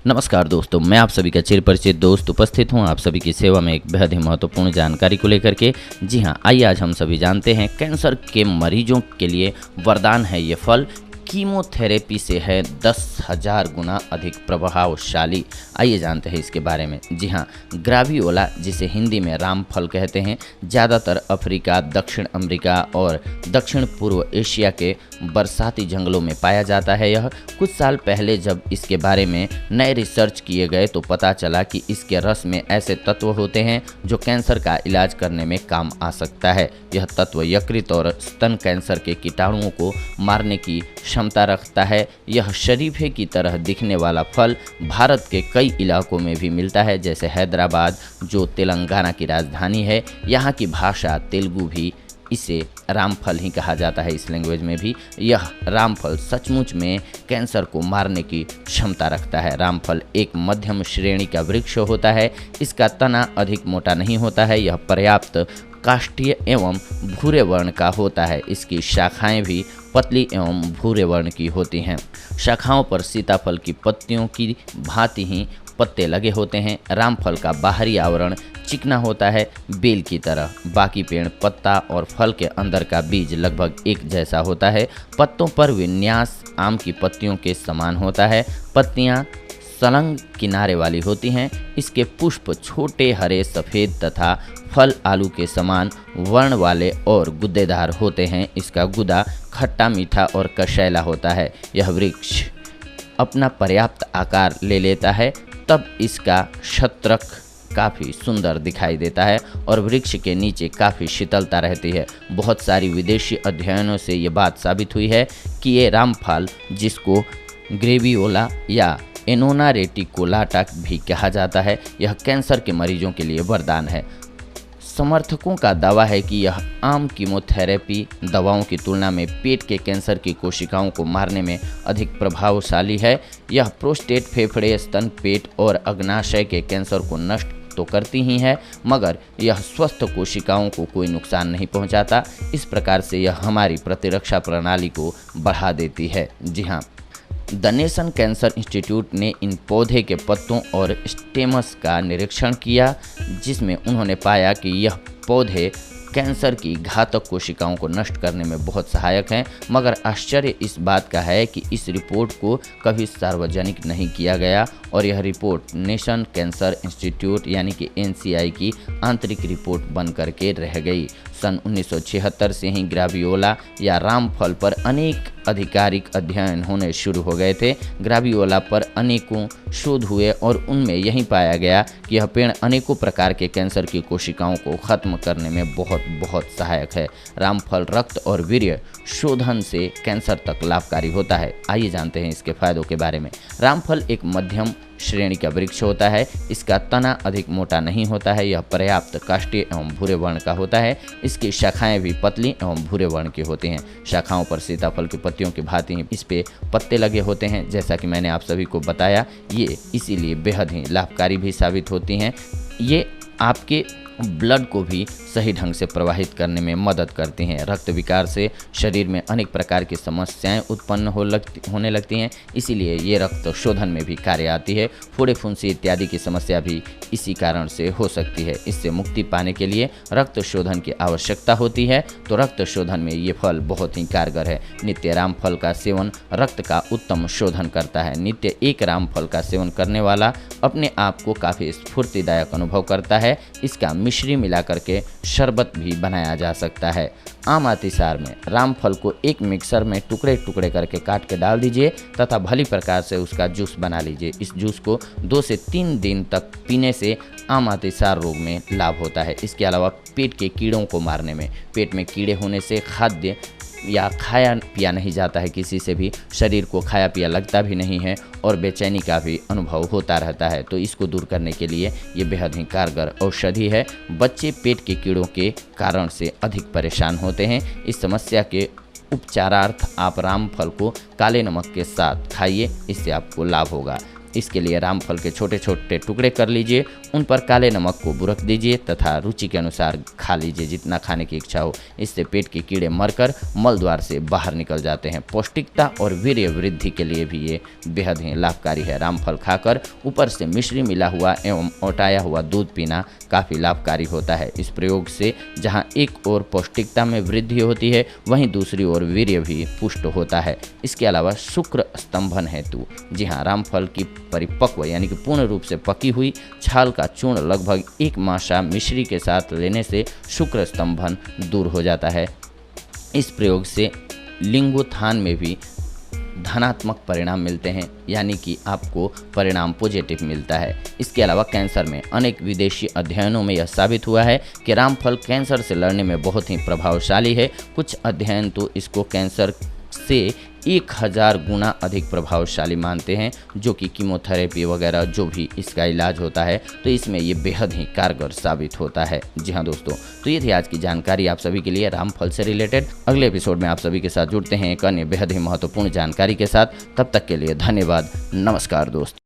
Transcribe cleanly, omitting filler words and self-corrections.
नमस्कार दोस्तों, मैं आप सभी का चिरपरिचित दोस्त उपस्थित हूं आप सभी की सेवा में एक बेहद ही महत्वपूर्ण जानकारी को लेकर के। जी हां, आइए आज हम सभी जानते हैं कैंसर के मरीजों के लिए वरदान है ये फल। कीमोथेरेपी से है 10,000 गुना अधिक प्रभावशाली। आइए जानते हैं इसके बारे में। जी हाँ, ग्रावियोला, जिसे हिंदी में रामफल कहते हैं, ज़्यादातर अफ्रीका, दक्षिण अमेरिका और दक्षिण पूर्व एशिया के बरसाती जंगलों में पाया जाता है। यह कुछ साल पहले जब इसके बारे में नए रिसर्च किए गए तो पता चला कि इसके रस में ऐसे तत्व होते हैं जो कैंसर का इलाज करने में काम आ सकता है। यह तत्व यकृत और स्तन कैंसर के कीटाणुओं को मारने की क्षमता रखता है। यह शरीफे की तरह दिखने वाला फल भारत के कई इलाकों में भी मिलता है, जैसे हैदराबाद, जो तेलंगाना की राजधानी है। यहाँ की भाषा तेलुगु भी इसे रामफल ही कहा जाता है। इस लैंग्वेज में भी यह रामफल सचमुच में कैंसर को मारने की क्षमता रखता है। रामफल एक मध्यम श्रेणी का वृक्ष होता है। इसका तना अधिक मोटा नहीं होता है। यह पर्याप्त काष्ठीय एवं भूरे वर्ण का होता है। इसकी शाखाएं भी पतली एवं भूरे वर्ण की होती हैं। शाखाओं पर सीताफल की पत्तियों की भांति ही पत्ते लगे होते हैं। रामफल का बाहरी आवरण चिकना होता है, बेल की तरह। बाकी पेड़, पत्ता और फल के अंदर का बीज लगभग एक जैसा होता है। पत्तों पर विन्यास आम की पत्तियों के समान होता है। पत्तियां संलग्न किनारे वाली होती हैं। इसके पुष्प छोटे, हरे, सफ़ेद तथा फल आलू के समान वर्ण वाले और गुद्देदार होते हैं। इसका गुदा खट्टा, मीठा और कषैला होता है। यह वृक्ष अपना पर्याप्त आकार ले लेता है तब इसका छत्रक काफ़ी सुंदर दिखाई देता है और वृक्ष के नीचे काफ़ी शीतलता रहती है। बहुत सारी विदेशी अध्ययनों से ये बात साबित हुई है कि ये रामफल, जिसको ग्रेवियोला या एनोना रेटिकुलाटा भी कहा जाता है, यह कैंसर के मरीजों के लिए वरदान है। समर्थकों का दावा है कि यह आम कीमोथेरेपी दवाओं की तुलना में पेट के कैंसर की कोशिकाओं को मारने में अधिक प्रभावशाली है। यह प्रोस्टेट, फेफड़े, स्तन, पेट और अग्नाशय के कैंसर को नष्ट तो करती ही है, मगर यह स्वस्थ कोशिकाओं को कोई नुकसान नहीं पहुंचाता। इस प्रकार से यह हमारी प्रतिरक्षा प्रणाली को बढ़ा देती है। जी हाँ, द नेशन कैंसर इंस्टीट्यूट ने इन पौधे के पत्तों और स्टेमस का निरीक्षण किया, जिसमें उन्होंने पाया कि यह पौधे कैंसर की घातक कोशिकाओं को नष्ट करने में बहुत सहायक हैं। मगर आश्चर्य इस बात का है कि इस रिपोर्ट को कभी सार्वजनिक नहीं किया गया और यह रिपोर्ट नेशन कैंसर इंस्टीट्यूट यानी कि NCI की आंतरिक रिपोर्ट बन करके रह गई। सन 1976 से ही ग्रावियोला या रामफल पर अनेक आधिकारिक अध्ययन होने शुरू हो गए थे। ग्रावियोला पर अनेकों शोध हुए और उनमें यही पाया गया कि यह पेड़ अनेकों प्रकार के कैंसर की कोशिकाओं को खत्म करने में बहुत सहायक है। रामफल रक्त और वीर्य शोधन से कैंसर तक लाभकारी होता है। आइए जानते हैं इसके फायदों के बारे में। रामफल एक मध्यम श्रेणी का वृक्ष होता है। इसका तना अधिक मोटा नहीं होता है। यह पर्याप्त काष्ठीय एवं भूरे वर्ण का होता है। इसकी शाखाएं भी पतली एवं भूरे वर्ण की होती हैं। शाखाओं पर सीताफल की पत्तियों की भांति इस पे पत्ते लगे होते हैं। जैसा कि मैंने आप सभी को बताया, ये इसीलिए बेहद ही लाभकारी भी साबित होती हैं। ये आपके ब्लड को भी सही ढंग से प्रवाहित करने में मदद करती हैं। रक्त विकार से शरीर में अनेक प्रकार की समस्याएं उत्पन्न होने लगती हैं, इसीलिए ये रक्त शोधन में भी कार्य आती है। फोड़े, फुंसी इत्यादि की समस्या भी इसी कारण से हो सकती है। इससे मुक्ति पाने के लिए रक्त शोधन की आवश्यकता होती है, तो रक्त शोधन में ये फल बहुत ही कारगर है। नित्य रामफल का सेवन रक्त का उत्तम शोधन करता है। नित्य एक रामफल का सेवन करने वाला अपने आप को काफ़ी स्फूर्तिदायक अनुभव करता है। इसका मिश्री मिलाकर के शरबत भी बनाया जा सकता है। आम अतिसार में रामफल को एक मिक्सर में टुकड़े टुकड़े करके काट के डाल दीजिए तथा भली प्रकार से उसका जूस बना लीजिए। इस जूस को 2 से 3 दिन तक पीने से आम अतिसार रोग में लाभ होता है। इसके अलावा पेट के कीड़ों को मारने में, पेट में कीड़े होने से खाद्य या खाया पिया नहीं जाता है किसी से भी, शरीर को खाया पिया लगता भी नहीं है और बेचैनी का भी अनुभव होता रहता है। तो इसको दूर करने के लिए ये बेहद ही कारगर औषधि है। बच्चे पेट के कीड़ों के कारण से अधिक परेशान होते हैं। इस समस्या के उपचारार्थ आप रामफल को काले नमक के साथ खाइए, इससे आपको लाभ होगा। इसके लिए रामफल के छोटे छोटे टुकड़े कर लीजिए, उन पर काले नमक को बुरक दीजिए तथा रुचि के अनुसार खा लीजिए, जितना खाने की इच्छा हो। इससे पेट के कीड़े मरकर मल द्वार से बाहर निकल जाते हैं। पौष्टिकता और वीर्य वृद्धि के लिए भी ये बेहद ही लाभकारी है। रामफल खाकर ऊपर से मिश्री मिला हुआ एवं औटाया हुआ दूध पीना काफ़ी लाभकारी होता है। इस प्रयोग से जहाँ एक ओर पौष्टिकता में वृद्धि होती है, वहीं दूसरी ओर वीर्य भी पुष्ट होता है। इसके अलावा शुक्र स्तंभन हेतु, जी हाँ, रामफल की परिपक्व यानी कि पूर्ण रूप से पकी हुई छाल का चूर्ण लगभग 1 मासा मिश्री के साथ लेने से शुक्र स्तंभन दूर हो जाता है। इस प्रयोग से लिंगोत्थान में भी धनात्मक परिणाम मिलते हैं, यानी कि आपको परिणाम पॉजिटिव मिलता है। इसके अलावा कैंसर में अनेक विदेशी अध्ययनों में यह साबित हुआ है कि रामफल कैंसर से लड़ने में बहुत ही प्रभावशाली है। कुछ अध्ययन तो इसको कैंसर से 1000 गुना अधिक प्रभावशाली मानते हैं, जो कि कीमोथेरेपी वगैरह जो भी इसका इलाज होता है, तो इसमें ये बेहद ही कारगर साबित होता है। जी हाँ दोस्तों, तो ये थी आज की जानकारी आप सभी के लिए रामफल से रिलेटेड। अगले एपिसोड में आप सभी के साथ जुड़ते हैं एक अन्य बेहद ही महत्वपूर्ण जानकारी के साथ। तब तक के लिए धन्यवाद। नमस्कार दोस्तों।